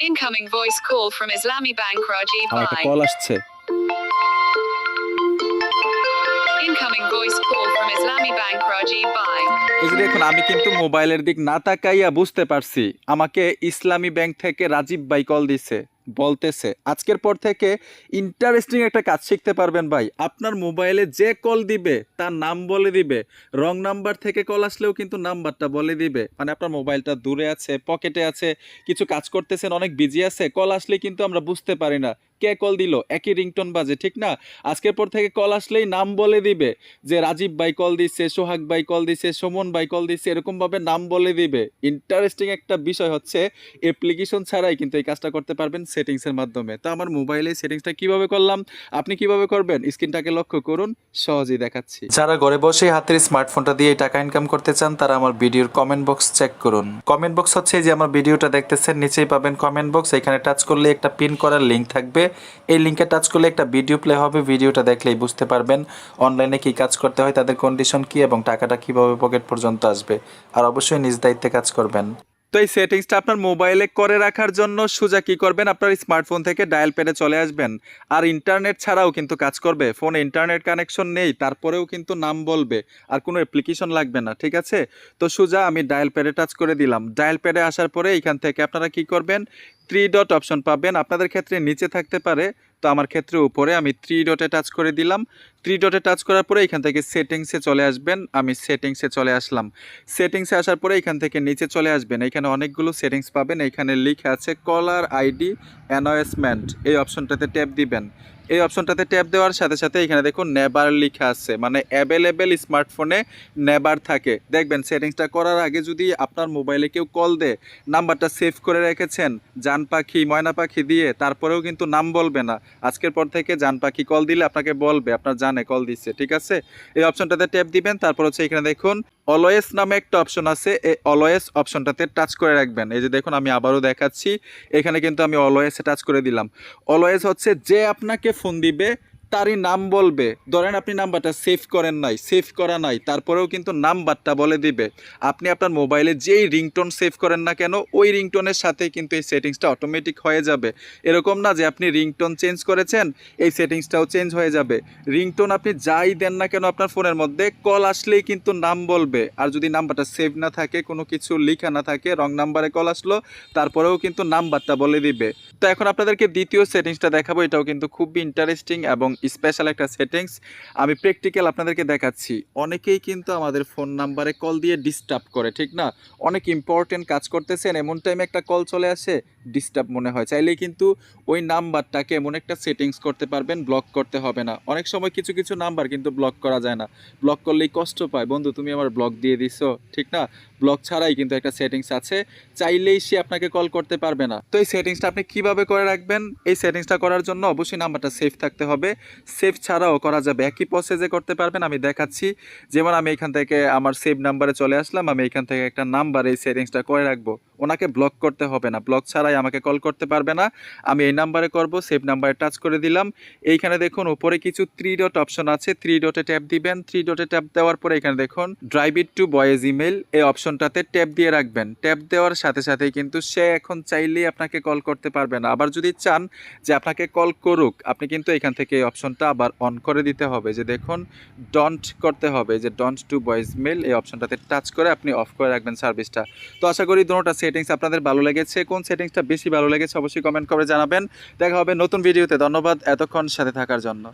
Incoming voice call from Islami Bank Rajiv আমার একটা Bhai. Call আসছে। Incoming voice call from Islami Bank Rajiv Bhai. এই যে দেখুন, আমি কিন্তু মোবাইলের দিক না তাকাইয়া বুঝতে পারছি আমাকে ইসলামী ব্যাংক থেকে রাজীব ভাই কল দিছে, বলতেছে আজকের পর থেকে ইন্টারেস্টিং একটা কাজ শিখতে পারবেন ভাই। আপনার মোবাইলে যে কল দিবে তার নাম বলে দিবে, রং নাম্বার থেকে কল আসলেও কিন্তু নাম্বারটা বলে দিবে। মানে আপনার মোবাইলটা দূরে আছে, পকেটে আছে, কিছু কাজ করতেছেন, অনেক বিজি আছে, কল আসলে কিন্তু আমরা বুঝতে পারি না কে কল দিল, একই রিংটোন বাজে, ঠিক না? আজকের পর থেকে কল আসলেই নাম বলে দিবে যে রাজীব ভাই কল দিচ্ছে, সোহাগ ভাই কল দিচ্ছে, সুমন ভাই কল দিচ্ছে, এরকম ভাবে নাম বলে দিবে। ইন্টারেস্টিং একটা বিষয় হচ্ছে অ্যাপ্লিকেশন ছাড়াই কিন্তু এই কাজটা করতে পারবেন সেটিংসের মাধ্যমে। তো আমার মোবাইলে সেটিংসটা কিভাবে করলাম, আপনি কিভাবে করবেন, স্ক্রিনটাকে লক্ষ্য করুন, সহজেই দেখাচ্ছি। যারা ঘরে বসে হাতের স্মার্টফোনটা দিয়ে টাকা ইনকাম করতে চান তারা আমার ভিডিওর কমেন্ট বক্স চেক করুন। কমেন্ট বক্স হচ্ছে এই যে আমার ভিডিওটা দেখতেছেন, নিচেই পাবেন কমেন্ট বক্স। এখানে টাচ করলে একটা পিন করার লিঙ্ক থাকবে, এই লিঙ্কে টাচ করলে একটা ভিডিও প্লে হবে। ভিডিওটা দেখলেই বুঝতে পারবেন অনলাইনে কি কাজ করতে হয়, তাদের কন্ডিশন কি এবং টাকাটা কিভাবে পকেট পর্যন্ত আসবে। আর অবশ্যই নিজ দায়িত্বে কাজ করবেন। তো এই সেটিংসটা আপনার মোবাইলে করে রাখার জন্য সোজা কি করবেন, আপনার স্মার্টফোন থেকে ডায়াল প্যাডে চলে আসবেন। আর ইন্টারনেট ছাড়াও কিন্তু কাজ করবে, ফোনে ইন্টারনেট কানেকশন নেই তারপরেও কিন্তু নাম বলবে, আর কোনো অ্যাপ্লিকেশন লাগবে না, ঠিক আছে? তো সোজা আমি ডায়াল প্যাডে টাচ করে দিলাম। ডায়াল প্যাডে আসার পরে এখান থেকে আপনারা কি করবেন, থ্রি ডট অপশন পাবেন। আপনাদের ক্ষেত্রে নিচে থাকতে পারে, তো আমার ক্ষেত্রে উপরে। আমি থ্রি ডটে টাচ করে দিলাম। থ্রি ডটে টাচ করার পরে এখান থেকে সেটিংসে চলে আসবেন। আমি সেটিংসে চলে আসলাম। সেটিংসে আসার পরে এখান থেকে নিচে চলে আসবেন। এখানে অনেকগুলো সেটিংস পাবেন। এখানে লিখে আছে কলার আইডি অ্যানয়েসমেন্ট, এই অপশনটাতে ট্যাপ দিবেন। এই অপশনটাতে ট্যাপ দেওয়ার সাথে সাথে এখানে দেখুন নেবার লেখা আছে, মানে অ্যাভেলেবেল স্মার্টফোনে নেবার থাকে। দেখবেন সেটিংসটা করার আগে যদি আপনার মোবাইলে কেউ কল দেয়, নাম্বারটা সেভ করে রেখেছেন জান পাখি, ময়না পাখি দিয়ে, তারপরেও কিন্তু নাম বলবে না। আজকের পর থেকে জান পাখি কল দিলে আপনাকে বলবে আপনার জানে কল দিচ্ছে, ঠিক আছে? এই অপশনটাতে ট্যাপ দিবেন। তারপর হচ্ছে এখানে দেখুন অলওয়েজ নামে একটা অপশন আছে, এই অলওয়েজ অপশনটাতে টাচ করে রাখবেন। এই যে দেখুন আমি আবারও দেখাচ্ছি, এখানে কিন্তু আমি অলওয়েজে টাচ করে দিলাম। অলওয়েজ হচ্ছে যে আপনাকে ফোন দিবে তারই নাম বলবে। ধরেন আপনি নাম্বারটা সেভ করেন নাই, সেভ করা নাই, তারপরেও কিন্তু নাম্বারটা বলে দিবে। আপনি আপনার মোবাইলে যেই রিংটোন সেভ করেন না কেন, ওই রিংটোনের সাথে কিন্তু এই সেটিংসটা অটোমেটিক হয়ে যাবে। এরকম না যে আপনি রিংটোন চেঞ্জ করেছেন, এই সেটিংসটাও চেঞ্জ হয়ে যাবে। রিংটোন আপনি যাই দেন না কেন আপনার ফোনের মধ্যে, কল আসলেই কিন্তু নাম বলবে। আর যদি নাম্বারটা সেভ না থাকে, কোনো কিছু লেখা না থাকে, রং নাম্বারে কল আসলো, তারপরেও কিন্তু নাম্বারটা বলে দিবে। তো এখন আপনাদেরকে দ্বিতীয় সেটিংসটা দেখাবো। এটাও কিন্তু খুবই ইন্টারেস্টিং এবং স্পেশাল একটা সেটিংস। আমি প্র্যাকটিক্যাল আপনাদেরকে দেখাচ্ছি। অনেকেই কিন্তু আমাদের ফোন নাম্বারে কল দিয়ে ডিস্টার্ব করে, ঠিক না? অনেক ইম্পর্টেন্ট কাজ করতেছেন, এমন টাইমে একটা কল চলে আসে, ডিস্টার্ব মনে হয়। চাইলেই কিন্তু ওই নাম্বারটাকে এমন একটা সেটিংস করতে পারবেন, ব্লক করতে হবে না। অনেক সময় কিছু কিছু নাম্বার কিন্তু ব্লক করা যায় না, ব্লক করলেই কষ্ট পায়, বন্ধু তুমি আমার ব্লক দিয়ে দিছো, ঠিক না? ব্লক ছাড়াই কিন্তু একটা সেটিংস আছে, চাইলেই সে আপনাকে কল করতে পারবে না। তো এই সেটিংসটা আপনি কিভাবে করে রাখবেন, এই সেটিংসটা করার জন্য অবশ্যই নাম্বারটা সেভ থাকতে হবে। সেভ ছাড়াও করা যাবে, একই প্রসেসে করতে পারবেন। আমি দেখাচ্ছি। যেমন আমি এখান থেকে আমার সেভ নাম্বারে চলে আসলাম, আমি এখান থেকে একটা নাম্বার এই সেটিংসটা করে রাখবো। ওনাকে ব্লক করতে হবে না, ব্লক ছাড়াই আমাকে কল করতে পারবে না। আমি এই নাম্বারে করব, সেভ নাম্বারে টাচ করে দিলাম। এইখানে দেখুন উপরে কিছু থ্রি ডট অপশন আছে, থ্রি ডটে ট্যাপ দিবেন। থ্রি ডটে ট্যাপ দেওয়ার পরে এখানে দেখুন drive it to boys email, এই অপশনটাতে ট্যাপ দিয়ে রাখবেন। ট্যাপ দেওয়ার সাথে সাথেই কিন্তু সে এখন চাইলেই আপনাকে কল করতে পারবে না। আবার যদি চান যে আপনাকে কল করুক, আপনি কিন্তু এখান থেকে এই অপশনটা আবার অন করে দিতে হবে। যে দেখুন ডন্ট করতে হবে, যে ডন্ট টু ভয়েস মেল, এই অপশনটাতে টাচ করে আপনি অফ করে রাখবেন সার্ভিসটা। তো আশা করি দুটোটা সেটিংস আপনাদের ভালো লেগেছে। কোন সেটিংসটা বেশি ভালো লেগেছে অবশ্যই কমেন্ট করে জানাবেন। দেখা হবে নতুন ভিডিওতে। ধন্যবাদ এতক্ষণ সাথে থাকার জন্য।